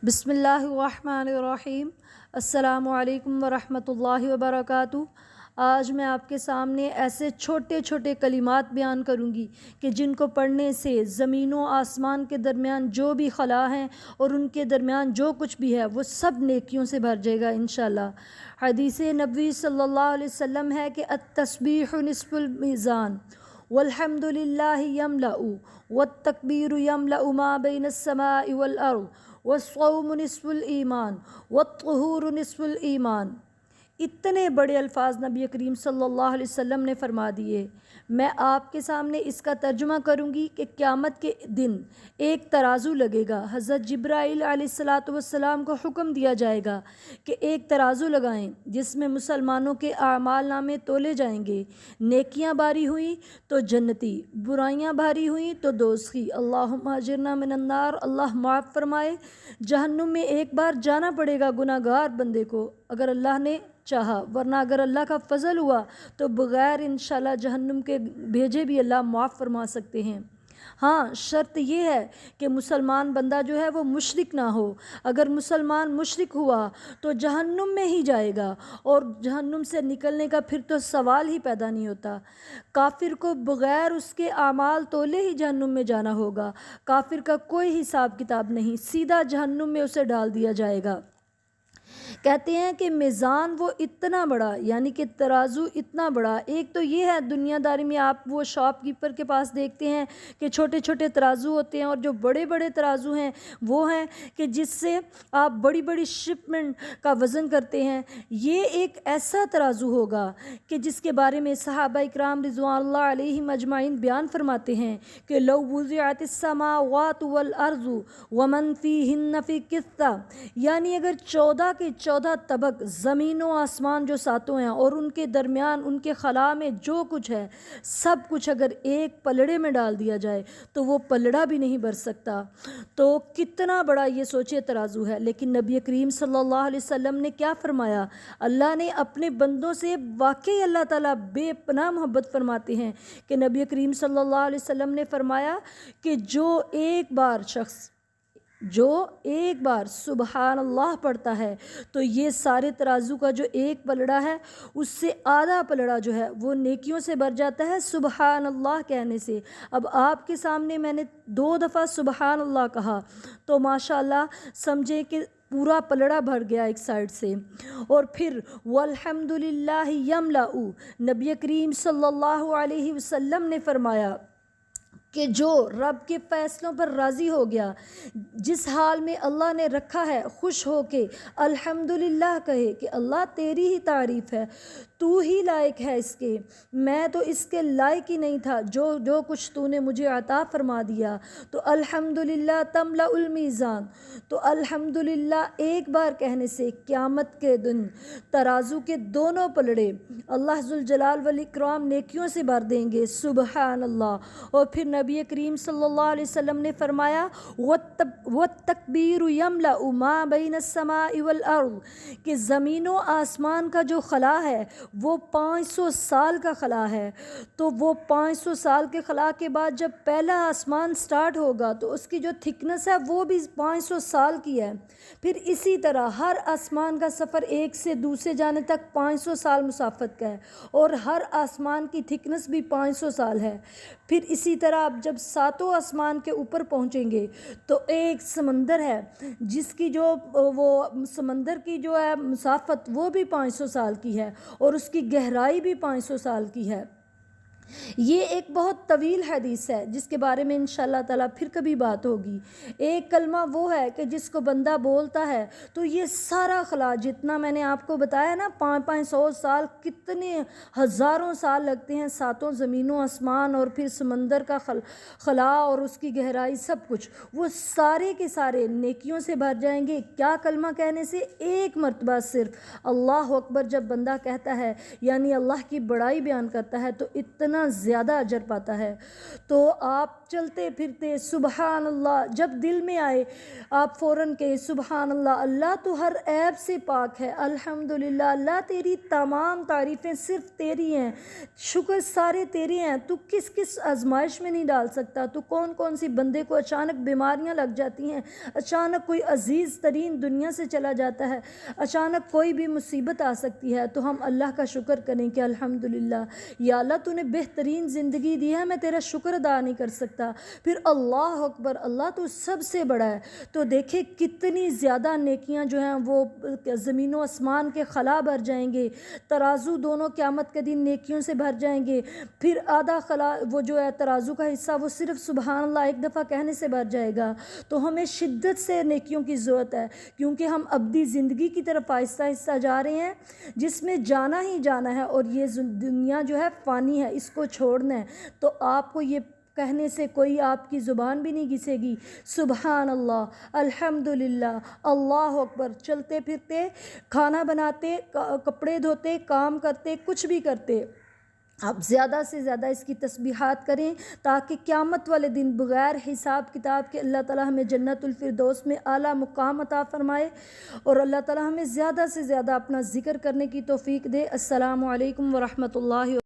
بسم اللہ الرحمن الرحیم۔ السلام علیکم ورحمۃ اللہ وبرکاتہ۔ آج میں آپ کے سامنے ایسے چھوٹے چھوٹے کلمات بیان کروں گی کہ جن کو پڑھنے سے زمین و آسمان کے درمیان جو بھی خلا ہیں اور ان کے درمیان جو کچھ بھی ہے وہ سب نیکیوں سے بھر جائے گا انشاءاللہ۔ حدیث نبوی صلی اللہ علیہ وسلم ہے کہ التسبیح نصف المیزان والحمد للہ یملأ والتکبیر یملأ ما بین السماء والارض والصوم نصف الایمان والطہور نصف الایمان۔ اتنے بڑے الفاظ نبی کریم صلی اللہ علیہ وسلم نے فرما دیے۔ میں آپ کے سامنے اس کا ترجمہ کروں گی کہ قیامت کے دن ایک ترازو لگے گا۔ حضرت جبرائیل علیہ السلام کو حکم دیا جائے گا کہ ایک ترازو لگائیں جس میں مسلمانوں کے اعمال نامے تولے جائیں گے۔ نیکیاں بھاری ہوئیں تو جنتی، برائیاں بھاری ہوئیں تو دوزخی۔ اللہم اجرنا من النار، اللہ معاف فرمائے۔ جہنم میں ایک بار جانا پڑے گا گناہ گار بندے کو اگر اللہ نے چاہا، ورنہ اگر اللہ کا فضل ہوا تو بغیر انشاءاللہ جہنم کے بھیجے بھی اللہ معاف فرما سکتے ہیں۔ ہاں، شرط یہ ہے کہ مسلمان بندہ جو ہے وہ مشرک نہ ہو۔ اگر مسلمان مشرک ہوا تو جہنم میں ہی جائے گا، اور جہنم سے نکلنے کا پھر تو سوال ہی پیدا نہیں ہوتا۔ کافر کو بغیر اس کے اعمال تولے ہی جہنم میں جانا ہوگا۔ کافر کا کوئی حساب کتاب نہیں، سیدھا جہنم میں اسے ڈال دیا جائے گا۔ کہتے ہیں کہ میزان وہ اتنا بڑا، یعنی کہ ترازو اتنا بڑا۔ ایک تو یہ ہے دنیا داری میں آپ وہ شاپ کیپر کے پاس دیکھتے ہیں کہ چھوٹے چھوٹے ترازو ہوتے ہیں، اور جو بڑے بڑے ترازو ہیں وہ ہیں کہ جس سے آپ بڑی بڑی شپمنٹ کا وزن کرتے ہیں۔ یہ ایک ایسا ترازو ہوگا کہ جس کے بارے میں صحابہ اکرام رضوان اللہ علیہم اجمعین بیان فرماتے ہیں کہ لو وضعت السماوات والارض ومن فیہن فی کفۃ، یعنی اگر 14 کے 14 طبق زمین و آسمان جو ساتوں ہیں اور ان کے درمیان ان کے خلا میں جو کچھ ہے سب کچھ اگر ایک پلڑے میں ڈال دیا جائے تو وہ پلڑا بھی نہیں بھر سکتا۔ تو کتنا بڑا یہ سوچے ترازو ہے۔ لیکن نبی کریم صلی اللہ علیہ وسلم نے کیا فرمایا؟ اللہ نے اپنے بندوں سے واقعی اللہ تعالیٰ بے پناہ محبت فرماتے ہیں کہ نبی کریم صلی اللہ علیہ وسلم نے فرمایا کہ جو ایک بار سبحان اللہ پڑھتا ہے تو یہ سارے ترازو کا جو ایک پلڑا ہے اس سے آدھا پلڑا جو ہے وہ نیکیوں سے بھر جاتا ہے سبحان اللہ کہنے سے۔ اب آپ کے سامنے میں نے 2 دفعہ سبحان اللہ کہا تو ماشاءاللہ سمجھے کہ پورا پلڑا بھر گیا ایک سائیڈ سے۔ اور پھر والحمد للہ یملأ، نبی کریم صلی اللہ علیہ وسلم نے فرمایا کہ جو رب کے فیصلوں پر راضی ہو گیا، جس حال میں اللہ نے رکھا ہے، خوش ہو کے الحمدللہ کہے کہ اللہ تیری ہی تعریف ہے، تو ہی لائق ہے اس کے، میں تو اس کے لائق ہی نہیں تھا، جو کچھ تو نے مجھے عطا فرما دیا، تو الحمدللہ تملأ المیزان۔ تو الحمدللہ ایک بار کہنے سے قیامت کے دن ترازو کے دونوں پلڑے اللہ ذوالجلال والاکرام نیکیوں سے بھر دیں گے سبحان اللہ۔ اور پھر نبی کریم صلی اللہ علیہ وسلم نے فرمایا وَالتَّكْبِيرُ يَمْلَأُ مَا بَيْنَ السَّمَاءِ وَالْأَرْضِ، کہ زمین و آسمان کا جو خلا ہے وہ 500 سال کا خلا ہے۔ تو وہ 500 سال کے خلا کے بعد جب پہلا آسمان سٹارٹ ہوگا تو اس کی جو تھکنس ہے وہ بھی 500 سال کی ہے۔ پھر اسی طرح ہر آسمان کا سفر ایک سے دوسرے جانے تک 500 سال مسافت کا ہے، اور ہر آسمان کی تھکنس بھی 500 سال ہے۔ پھر اسی طرح آپ جب 7 آسمان کے اوپر پہنچیں گے تو ایک سمندر ہے جس کی وہ سمندر کی جو ہے مسافت وہ بھی 500 سال کی ہے، اور اس کی گہرائی بھی 500 سال کی ہے۔ یہ ایک بہت طویل حدیث ہے جس کے بارے میں انشاءاللہ تعالیٰ پھر کبھی بات ہوگی۔ ایک کلمہ وہ ہے کہ جس کو بندہ بولتا ہے تو یہ سارا خلا جتنا میں نے آپ کو بتایا نا 500 سال، کتنے ہزاروں سال لگتے ہیں 7 زمین و آسمان اور پھر سمندر کا خلا اور اس کی گہرائی سب کچھ، وہ سارے کے سارے نیکیوں سے بھر جائیں گے۔ کیا کلمہ کہنے سے؟ ایک مرتبہ صرف اللہ اکبر جب بندہ کہتا ہے، یعنی اللہ کی بڑائی بیان کرتا ہے، تو اتنا زیادہ اجر پاتا ہے۔ تو آپ چلتے پھرتے سبحان اللہ جب دل میں آئے آپ فوراً کہیں سبحان اللہ، اللہ تو ہر عیب سے پاک ہے، الحمدللہ اللہ تیری تمام تعریفیں صرف تیری ہیں، شکر سارے تیرے ہیں، تو کس کس آزمائش میں نہیں ڈال سکتا، تو کون کون سی بندے کو اچانک بیماریاں لگ جاتی ہیں، اچانک کوئی عزیز ترین دنیا سے چلا جاتا ہے، اچانک کوئی بھی مصیبت آ سکتی ہے، تو ہم اللہ کا شکر کریں کہ الحمدللہ یا اللہ تو نے بہترین زندگی دی ہے، میں تیرا شکر ادا نہیں کر سکتا۔ پھر اللہ اکبر، اللہ تو سب سے بڑا ہے۔ تو دیکھیں کتنی زیادہ نیکیاں جو ہیں وہ زمین و آسمان کے خلا بھر جائیں گے، ترازو دونوں قیامت کے دن نیکیوں سے بھر جائیں گے، پھر آدھا خلا وہ جو ہے ترازو کا حصہ وہ صرف سبحان اللہ ایک دفعہ کہنے سے بھر جائے گا۔ تو ہمیں شدت سے نیکیوں کی ضرورت ہے، کیونکہ ہم ابدی زندگی کی طرف آہستہ آہستہ جا رہے ہیں جس میں جانا ہی جانا ہے، اور یہ دنیا جو ہے فانی ہے، اس کو چھوڑنا ہے۔ تو آپ کو یہ کہنے سے کوئی آپ کی زبان بھی نہیں گھسے گی، سبحان اللہ الحمدللہ اللہ اکبر، چلتے پھرتے، کھانا بناتے، کپڑے دھوتے، کام کرتے، کچھ بھی کرتے، آپ زیادہ سے زیادہ اس کی تسبیحات کریں تاکہ قیامت والے دن بغیر حساب کتاب کے اللہ تعالی ہمیں جنت الفردوس میں اعلیٰ مقام عطا فرمائے، اور اللہ تعالی ہمیں زیادہ سے زیادہ اپنا ذکر کرنے کی توفیق دے۔ السلام علیکم ورحمۃ اللہ۔